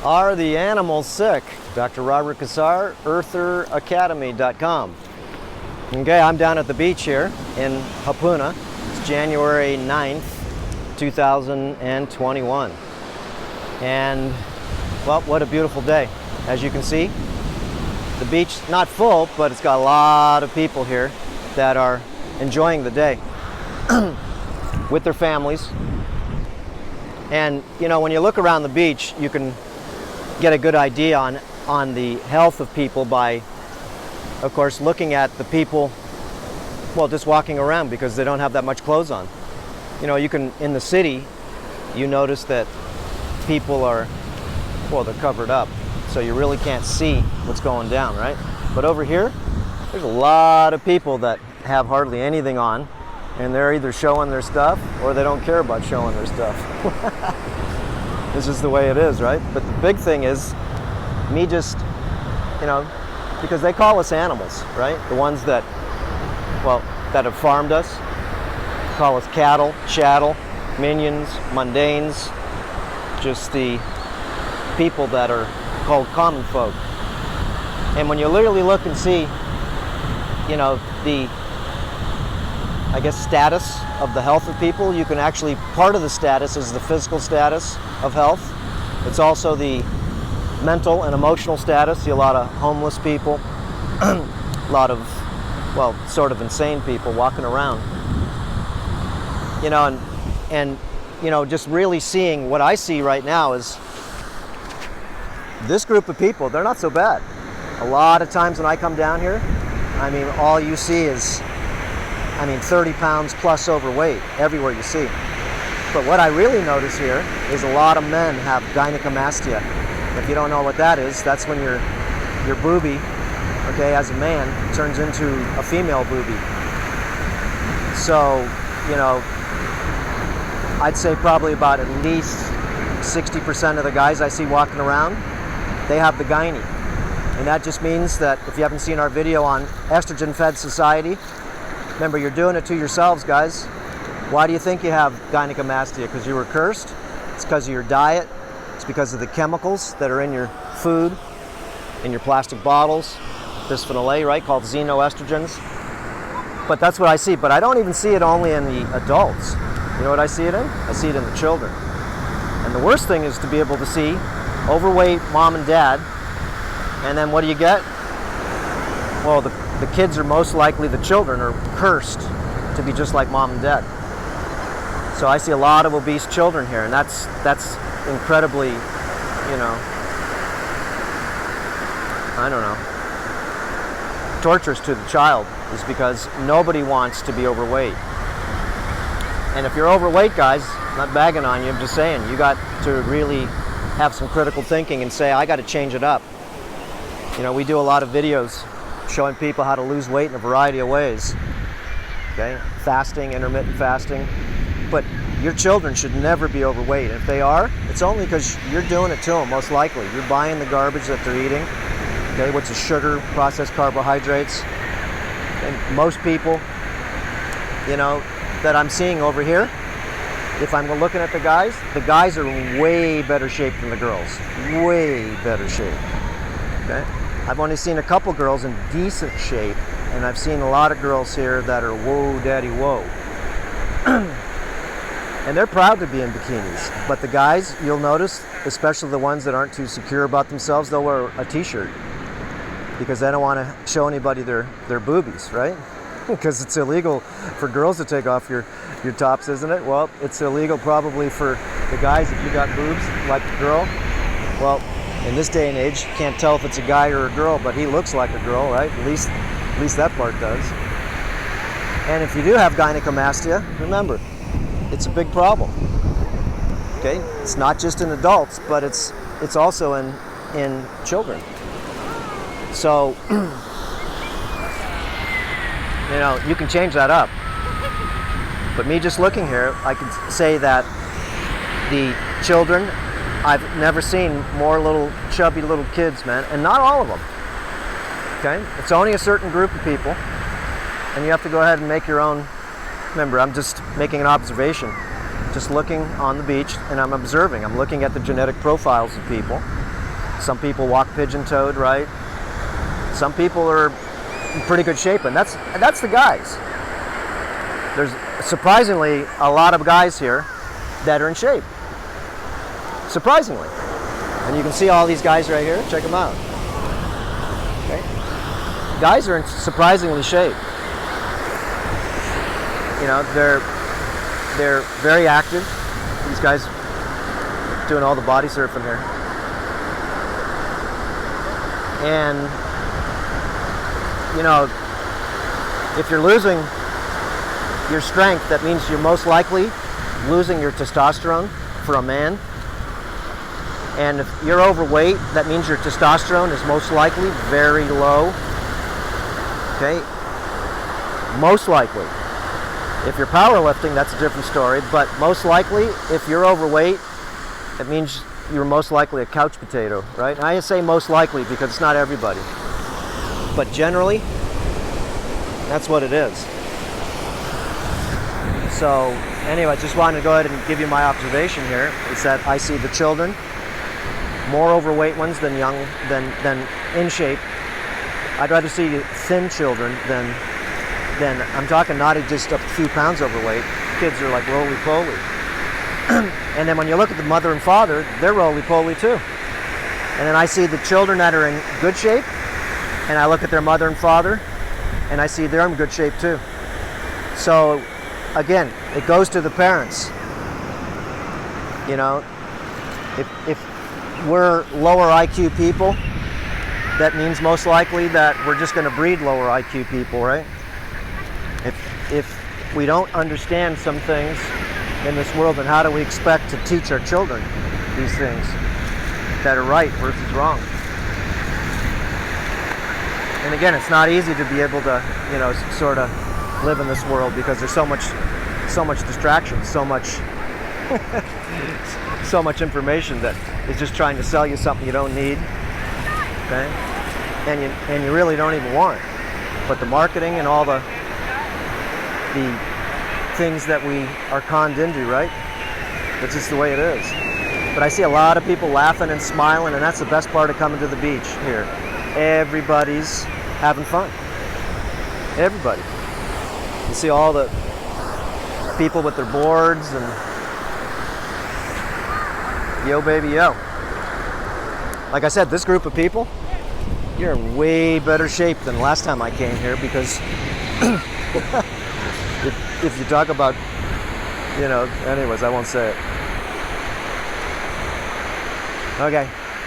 Are the animals sick? Dr. Robert Cassar, eartheracademy.com. Okay, I'm down at the beach here in Hapuna. It's January 9th, 2021. And, well, what a beautiful day. As you can see, the beach, not full, but it's got a lot of people here that are enjoying the day with their families. And, you know, when you look around the beach, you can get a good idea on the health of people by, of course, looking at the people, well, just walking around because they don't have that much clothes on. You know, you can, in the city, you notice that people are, well, they're covered up, so you really can't see what's going down, right? But over here, there's a lot of people that have hardly anything on, and they're either showing their stuff or they don't care about showing their stuff. This is the way it is, right? But the big thing is me just, you know, because they call us animals, right? The ones that, well, that have farmed us, call us cattle, chattel, minions, mundanes, just the people that are called common folk. And when you literally look and see, you know, the, I guess, status of the health of people, you can actually, part of the status is the physical status of health. It's also the mental and emotional status. See a lot of homeless people, a lot of, well, sort of insane people walking around. You know, and you know, just really seeing what I see right now is this group of people, they're not so bad. A lot of times when I come down here, I mean, all you see is, I mean, 30 pounds plus overweight everywhere you see. But what I really notice here is a lot of men have gynecomastia. If you don't know what that is, that's when your boobie, okay, as a man, turns into a female boobie. So, you know, I'd say probably about at least 60% of the guys I see walking around, they have the gyne. And that just means that if you haven't seen our video on estrogen-fed society, remember, you're doing it to yourselves, guys. Why do you think you have gynecomastia? Because you were cursed? It's because of your diet. It's because of the chemicals that are in your food, in your plastic bottles. Bisphenol A, right, called xenoestrogens. But that's what I see. But I don't even see it only in the adults. You know what I see it in? I see it in the children. And the worst thing is to be able to see overweight mom and dad. And then what do you get? Well, the kids are most likely, the children are cursed to be just like mom and dad. So I see a lot of obese children here, and that's incredibly, you know, I don't know, torturous to the child, is because nobody wants to be overweight. And if you're overweight, guys, I'm not bagging on you, I'm just saying, you got to really have some critical thinking and say, I got to change it up. You know, we do a lot of videos showing people how to lose weight in a variety of ways. Okay, fasting, intermittent fasting. But your children should never be overweight. If they are, it's only because you're doing it to them, most likely. You're buying the garbage that they're eating, okay, which is sugar, processed carbohydrates. And most people, you know, that I'm seeing over here, if I'm looking at the guys are in way better shape than the girls. Way better shape, okay? I've only seen a couple girls in decent shape, and I've seen a lot of girls here that are whoa, daddy, whoa. And they're proud to be in bikinis. But the guys, you'll notice, especially the ones that aren't too secure about themselves, they'll wear a t-shirt because they don't want to show anybody their boobies, right? Because it's illegal for girls to take off your tops, isn't it? Well, it's illegal probably for the guys if you got boobs like the girl. Well, in this day and age, you can't tell if it's a guy or a girl, but he looks like a girl, right? At least that part does. And if you do have gynecomastia, remember, it's a big problem. Okay? It's not just in adults, but it's also in children. So, you know, you can change that up. But me just looking here, I can say that the children, I've never seen more little chubby little kids, man, and not all of them. Okay? It's only a certain group of people, and you have to go ahead and make your own. Remember, I'm just making an observation, just looking on the beach, and I'm observing. I'm looking at the genetic profiles of people, Some people walk pigeon-toed, right? Some people are in pretty good shape, and that's the guys. There's surprisingly a lot of guys here that are in shape. Surprisingly. And you can see all these guys right here. Check them out. Okay. Guys are in surprisingly shape. You know, they're very active. These guys doing all the body surfing here. And you know, if you're losing your strength, that means you're most likely losing your testosterone for a man. And if you're overweight, that means your testosterone is most likely very low. Okay? Most likely. If you're powerlifting, that's a different story, but most likely, if you're overweight, it means you're most likely a couch potato, right? And I say most likely because it's not everybody. But generally, that's what it is. So anyway, I just wanted to go ahead and give you my observation here, is that I see the children, more overweight ones than young, than in shape. I'd rather see thin children than I'm talking not just a few pounds overweight. Kids are like roly-poly. And then when you look at the mother and father, they're roly-poly too. And then I see the children that are in good shape, and I look at their mother and father, and I see they're in good shape too. So again, it goes to the parents. You know, if we're lower IQ people, that means most likely that we're just going to breed lower IQ people, right? If we don't understand some things in this world, then how do we expect to teach our children these things that are right versus wrong? And again, it's not easy to be able to, you know, sort of live in this world because there's so much distraction, so much so much information that is just trying to sell you something you don't need, okay? And you really don't even want. But the marketing and all the things that we are conned into, right? That's just the way it is. But I see a lot of people laughing and smiling, and that's the best part of coming to the beach here. Everybody's having fun. Everybody. You see all the people with their boards and yo baby yo. Like I said, this group of people, you're in way better shape than last time I came here, because if you talk about, you know, anyways, I won't say it. Okay,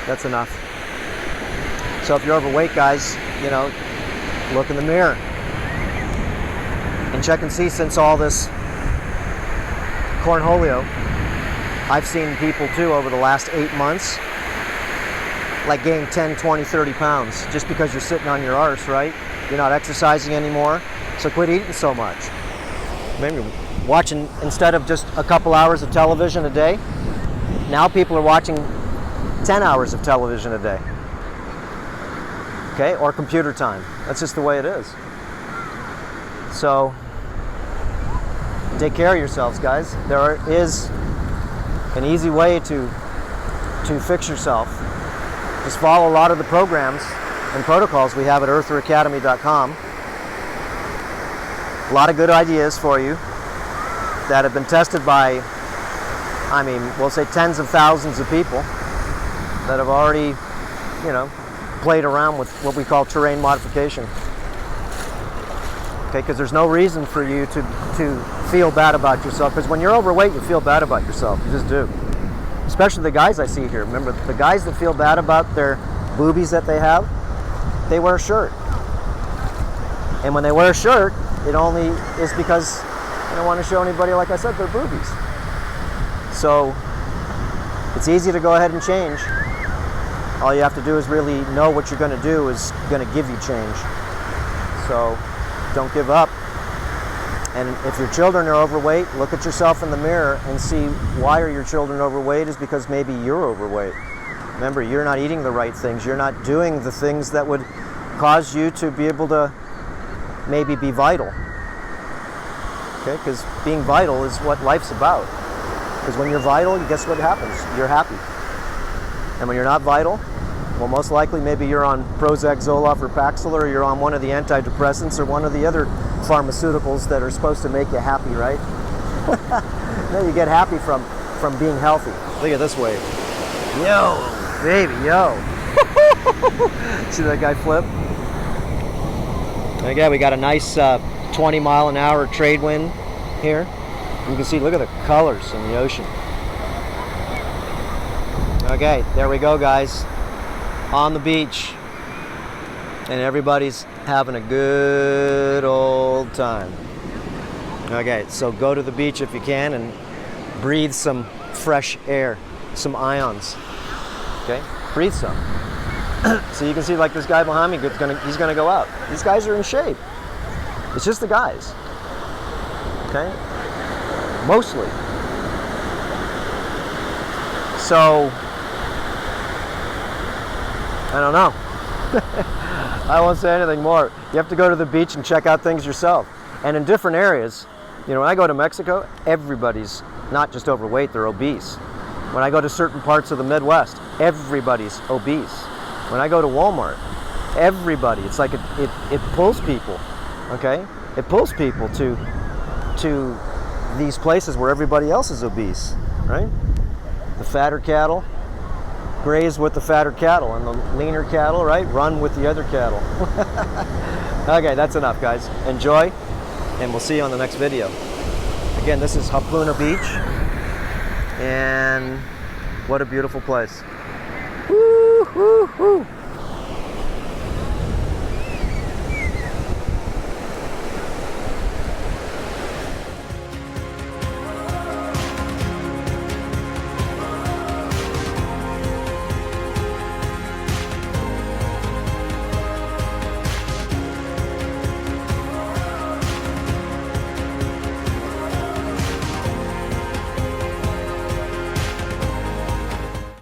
that's enough. So if you're overweight, guys, you know, look in the mirror and check and see, since all this cornholio, I've seen people too over the last 8 months like gain 10, 20, 30 pounds just because you're sitting on your arse, right? You're not exercising anymore, so quit eating so much. Maybe watching, instead of just a couple hours of television a day, now people are watching 10 hours of television a day. Okay, or computer time. That's just the way it is. So take care of yourselves, guys. There is an easy way to fix yourself. Just follow a lot of the programs and protocols we have at eartheracademy.com. A lot of good ideas for you that have been tested by, I mean, we'll say tens of thousands of people that have already, you know, played around with what we call terrain modification. Okay, because there's no reason for you to feel bad about yourself, because when you're overweight, you feel bad about yourself. You just do. Especially the guys I see here. Remember, the guys that feel bad about their boobies that they have, they wear a shirt. And when they wear a shirt, it only is because they don't want to show anybody, like I said, their boobies. So it's easy to go ahead and change. All you have to do is really know what you're going to do is going to give you change. So don't give up. And if your children are overweight, look at yourself in the mirror and see, why are your children overweight? Is because maybe you're overweight. Remember, you're not eating the right things. You're not doing the things that would cause you to be able to maybe be vital. Okay, because being vital is what life's about. Because when you're vital, guess what happens? You're happy. And when you're not vital, Well, most likely maybe you're on Prozac, Zoloft, or Paxil, or you're on one of the antidepressants or one of the other pharmaceuticals that are supposed to make you happy, right? No, you get happy from being healthy. Look at this wave. Yo, baby, yo. See that guy flip? Again, we got a nice 20-mile-an-hour trade wind here. You can see, look at the colors in the ocean. Okay, there we go, guys. On the beach. And everybody's having a good old time. Okay, so go to the beach if you can and breathe some fresh air, some ions. Okay, breathe some. So you can see, like, this guy behind me, he's gonna go out. These guys are in shape. It's just the guys. Okay, mostly. So I don't know. I won't say anything more. You have to go to the beach and check out things yourself. And in different areas, you know, when I go to Mexico, everybody's not just overweight, they're obese. When I go to certain parts of the Midwest, everybody's obese. When I go to Walmart, everybody, it's like it pulls people, okay? It pulls people to these places where everybody else is obese, right? The fatter cattle graze with the fatter cattle, and the leaner cattle, right, run with the other cattle. Okay, that's enough, guys. Enjoy, and we'll see you on the next video. Again, this is Hapuna Beach, and what a beautiful place. Woo, woo, woo.